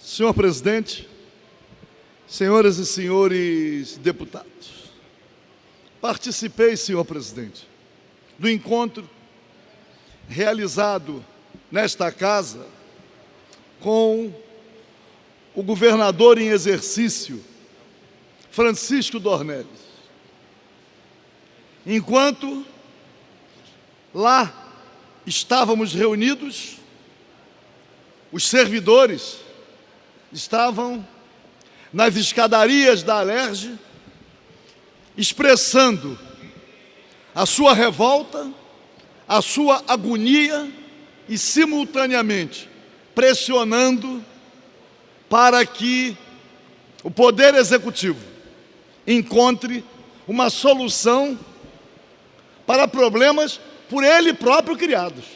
Senhor presidente, senhoras e senhores deputados, participei, senhor presidente, do encontro realizado nesta casa com o governador em exercício, Francisco Dornelles. Enquanto lá estávamos reunidos, os servidores estavam nas escadarias da Alerj, expressando a sua revolta, a sua agonia e, simultaneamente, pressionando para que o Poder Executivo encontre uma solução para problemas por ele próprio criados.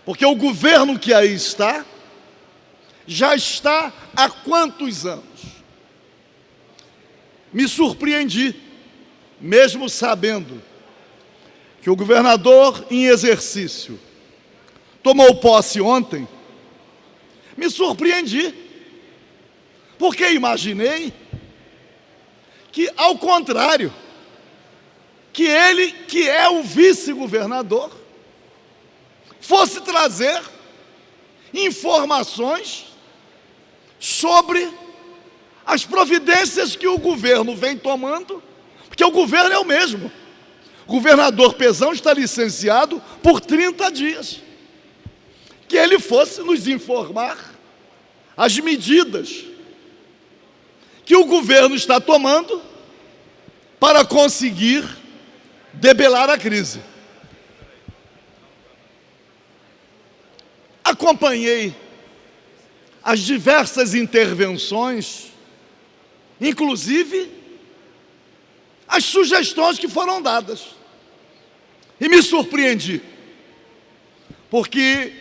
Porque o governo que aí está, já está há quantos anos? Me surpreendi, mesmo sabendo que o governador em exercício tomou posse ontem, me surpreendi, porque imaginei que, ao contrário, que ele, que é o vice-governador, fosse trazer informações sobre as providências que o governo vem tomando, porque o governo é o mesmo. O governador Pezão está licenciado por 30 dias. Que ele fosse nos informar as medidas que o governo está tomando para conseguir debelar a crise. Acompanhei as diversas intervenções, inclusive as sugestões que foram dadas. E me surpreendi, porque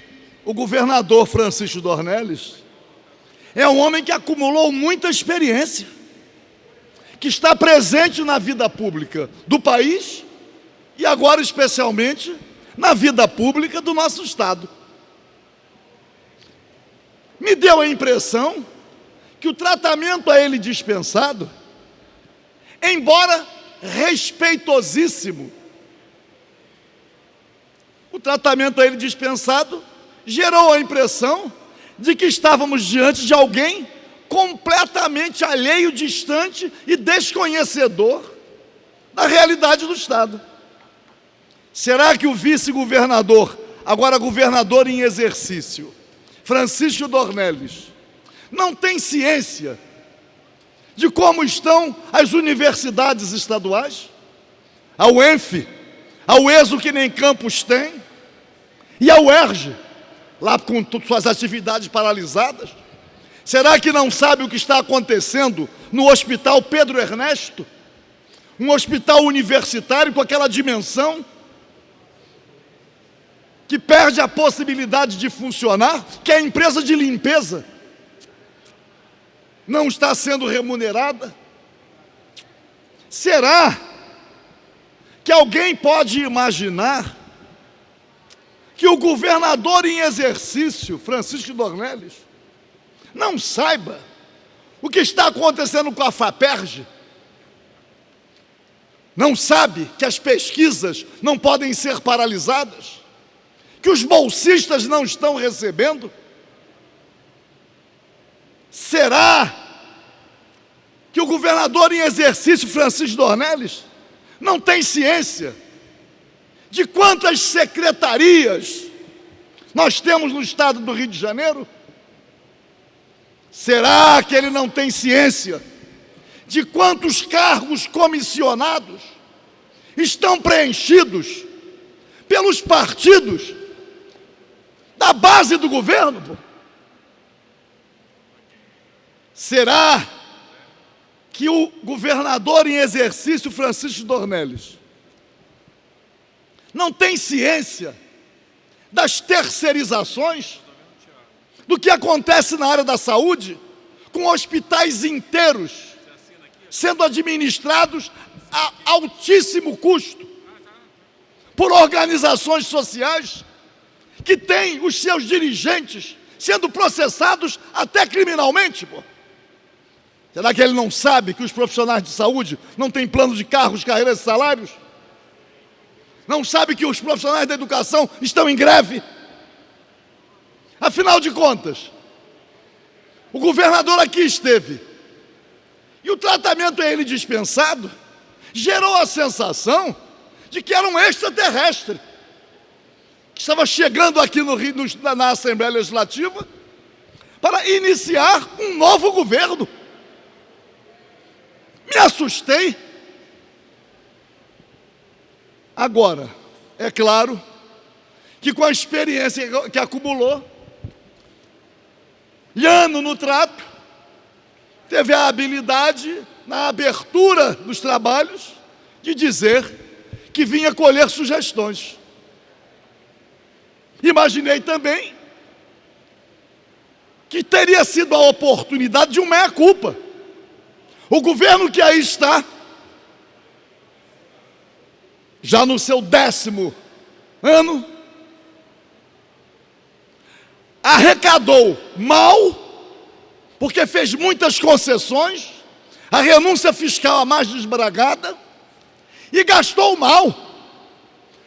o governador Francisco Dornelles é um homem que acumulou muita experiência, que está presente na vida pública do país e agora especialmente na vida pública do nosso Estado. Me deu a impressão que o tratamento a ele dispensado, embora respeitosíssimo, o tratamento a ele dispensado gerou a impressão de que estávamos diante de alguém completamente alheio, distante e desconhecedor da realidade do Estado. Será que o vice-governador, agora governador em exercício, Francisco Dornelles, não tem ciência de como estão as universidades estaduais? A UENF, a UESO, que nem campus tem, e a UERJ, lá com suas atividades paralisadas? Será que não sabe o que está acontecendo no Hospital Pedro Ernesto? Um hospital universitário com aquela dimensão, que perde a possibilidade de funcionar, que a empresa de limpeza não está sendo remunerada? Será que alguém pode imaginar que o governador em exercício, Francisco Dornelles, não saiba o que está acontecendo com a FAPERJ? Não sabe que as pesquisas não podem ser paralisadas? Que os bolsistas não estão recebendo? Será que o governador em exercício, Francisco Dornelles, não tem ciência de quantas secretarias nós temos no estado do Rio de Janeiro? Será que ele não tem ciência de quantos cargos comissionados estão preenchidos pelos partidos da base do governo? Será que o governador em exercício, Francisco Dornelles, não tem ciência das terceirizações, do que acontece na área da saúde, com hospitais inteiros sendo administrados a altíssimo custo por organizações sociais que têm os seus dirigentes sendo processados até criminalmente, pô. Será que ele não sabe que os profissionais de saúde não têm plano de cargos, carreiras e salários? Não sabe que os profissionais da educação estão em greve? Afinal de contas, o governador aqui esteve, e o tratamento a ele dispensado gerou a sensação de que era um extraterrestre, que estava chegando aqui no Rio, na Assembleia Legislativa, para iniciar um novo governo. Me assustei. Agora, é claro que com a experiência que acumulou, Liano no trato, teve a habilidade, na abertura dos trabalhos, de dizer que vinha colher sugestões. Imaginei também que teria sido a oportunidade de um meia-culpa. O governo que aí está, já no seu 10º ano, arrecadou mal, porque fez muitas concessões, a renúncia fiscal a mais desbragada, e gastou mal,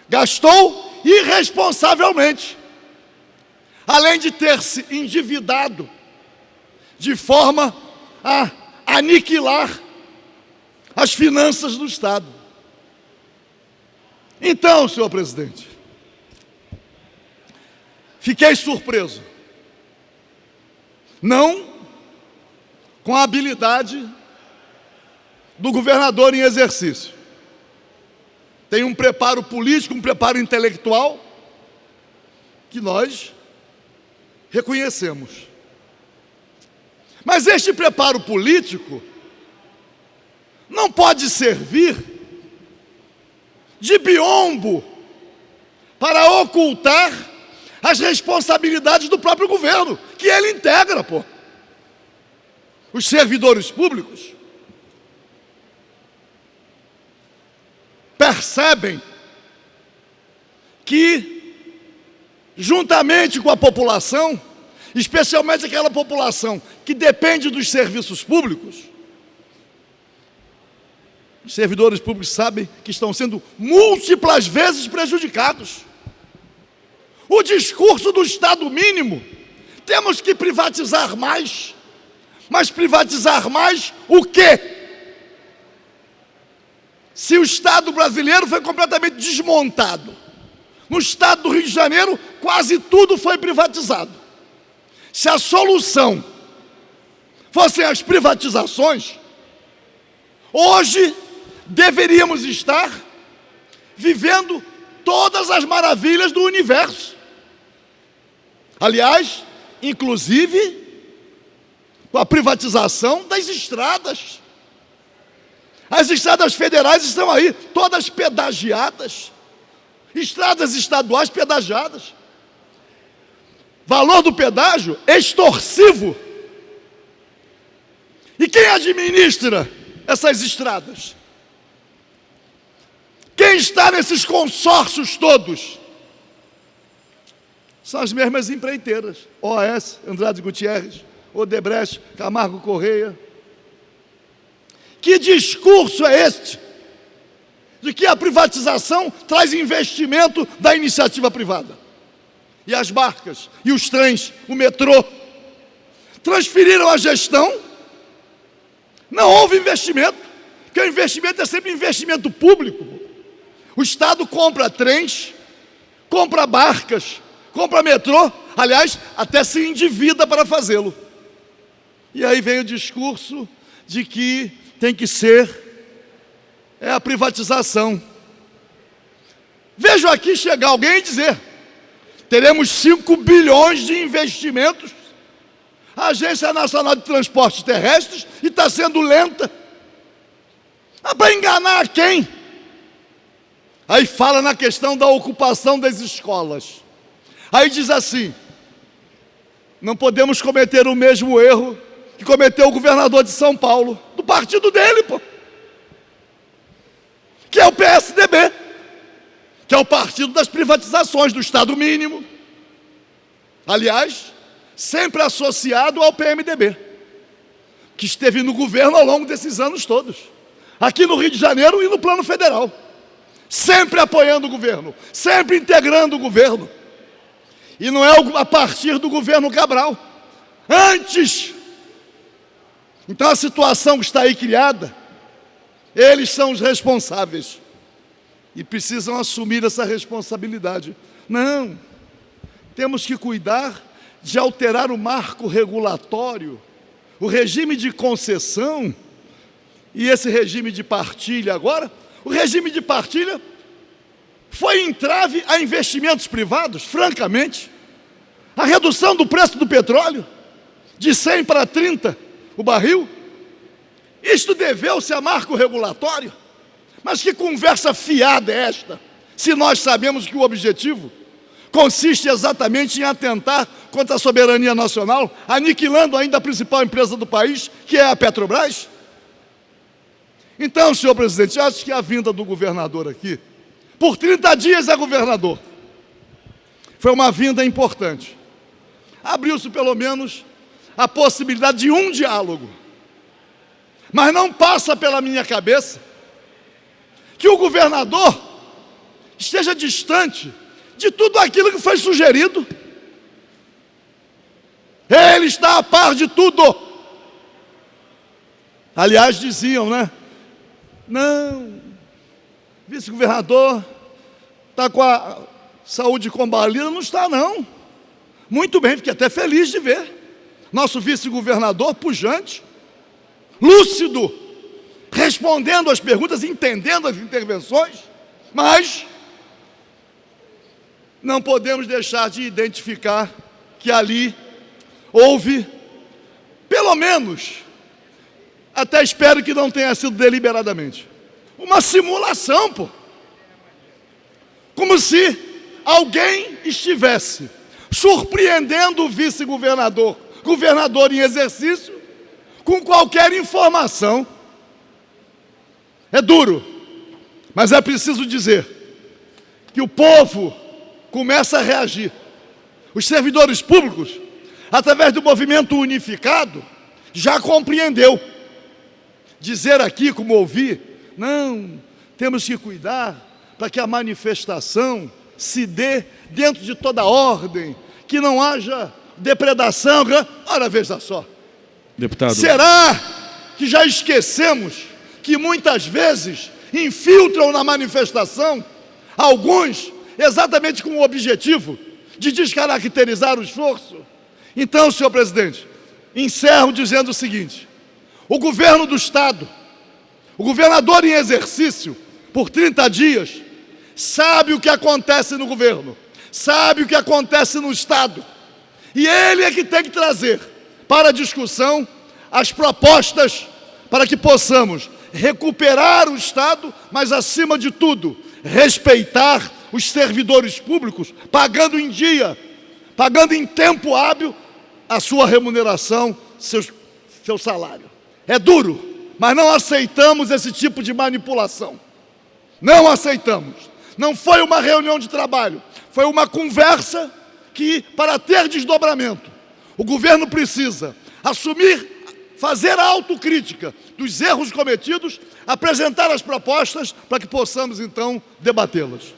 gastou irresponsavelmente, além de ter se endividado de forma a aniquilar as finanças do Estado. Então, senhor presidente, fiquei surpreso, não com a habilidade do governador em exercício. Tem um preparo político, um preparo intelectual, que nós reconhecemos. Mas este preparo político não pode servir de biombo para ocultar as responsabilidades do próprio governo, que ele integra, pô. Os servidores públicos percebem que, juntamente com a população, especialmente aquela população que depende dos serviços públicos, os servidores públicos sabem que estão sendo múltiplas vezes prejudicados. O discurso do Estado mínimo, temos que privatizar mais, mas privatizar mais o quê? Se o Estado brasileiro foi completamente desmontado, no Estado do Rio de Janeiro quase tudo foi privatizado. Se a solução fossem as privatizações, hoje deveríamos estar vivendo todas as maravilhas do universo. Aliás, inclusive com a privatização das estradas. As estradas federais estão aí, todas pedagiadas. Estradas estaduais pedagiadas. Valor do pedágio extorsivo. E quem administra essas estradas? Quem está nesses consórcios todos? São as mesmas empreiteiras. OAS, Andrade Gutierrez, Odebrecht, Camargo Correia. Que discurso é este? De que a privatização traz investimento da iniciativa privada. E as barcas, e os trens, o metrô, transferiram a gestão, não houve investimento, porque o investimento é sempre investimento público. O Estado compra trens, compra barcas, compra metrô, aliás, até se endivida para fazê-lo. E aí vem o discurso de que tem que ser a privatização. Vejo aqui chegar alguém e dizer: teremos 5 bilhões de investimentos, a Agência Nacional de Transportes Terrestres, e está sendo lenta. Para enganar quem? Aí fala na questão da ocupação das escolas. Aí diz assim: não podemos cometer o mesmo erro que cometeu o governador de São Paulo, do partido dele, pô, que é o PSDB, que é o partido das privatizações, do Estado mínimo. Aliás, sempre associado ao PMDB, que esteve no governo ao longo desses anos todos, aqui no Rio de Janeiro e no plano federal, sempre apoiando o governo, sempre integrando o governo. E não é a partir do governo Cabral, antes. Então a situação que está aí criada, eles são os responsáveis e precisam assumir essa responsabilidade. Não, temos que cuidar de alterar o marco regulatório, o regime de concessão e esse regime de partilha agora. O regime de partilha foi entrave a investimentos privados, francamente. A redução do preço do petróleo, de 100 para 30 o barril, isto deveu-se a marco regulatório. Mas que conversa fiada é esta, se nós sabemos que o objetivo consiste exatamente em atentar contra a soberania nacional, aniquilando ainda a principal empresa do país, que é a Petrobras? Então, senhor presidente, acho que a vinda do governador aqui, por 30 dias é governador, foi uma vinda importante. Abriu-se pelo menos a possibilidade de um diálogo. Mas não passa pela minha cabeça que o governador esteja distante de tudo aquilo que foi sugerido. Ele está a par de tudo. Aliás, diziam, né? Não, vice-governador está com a saúde combalida. Não está, não. Muito bem, fiquei até feliz de ver. Nosso vice-governador pujante, lúcido, respondendo às perguntas, entendendo as intervenções, mas não podemos deixar de identificar que ali houve, pelo menos, até espero que não tenha sido deliberadamente, uma simulação, pô. Como se alguém estivesse surpreendendo o vice-governador, governador em exercício, com qualquer informação. É duro, mas é preciso dizer que o povo começa a reagir. Os servidores públicos, através do movimento unificado, já compreendeu. Dizer aqui, como ouvi, não, temos que cuidar para que a manifestação se dê dentro de toda a ordem, que não haja depredação. Ora, veja só. Deputado. Será que já esquecemos que muitas vezes infiltram na manifestação alguns exatamente com o objetivo de descaracterizar o esforço? Então, senhor presidente, encerro dizendo o seguinte: o governo do Estado, o governador em exercício, por 30 dias, sabe o que acontece no governo, sabe o que acontece no Estado, e ele é que tem que trazer para a discussão as propostas para que possamos recuperar o Estado, mas, acima de tudo, respeitar os servidores públicos, pagando em dia, pagando em tempo hábil a sua remuneração, seu salário. É duro, mas não aceitamos esse tipo de manipulação. Não aceitamos. Não foi uma reunião de trabalho, foi uma conversa que, para ter desdobramento, o governo precisa assumir, fazer a autocrítica dos erros cometidos, apresentar as propostas para que possamos, então, debatê-las.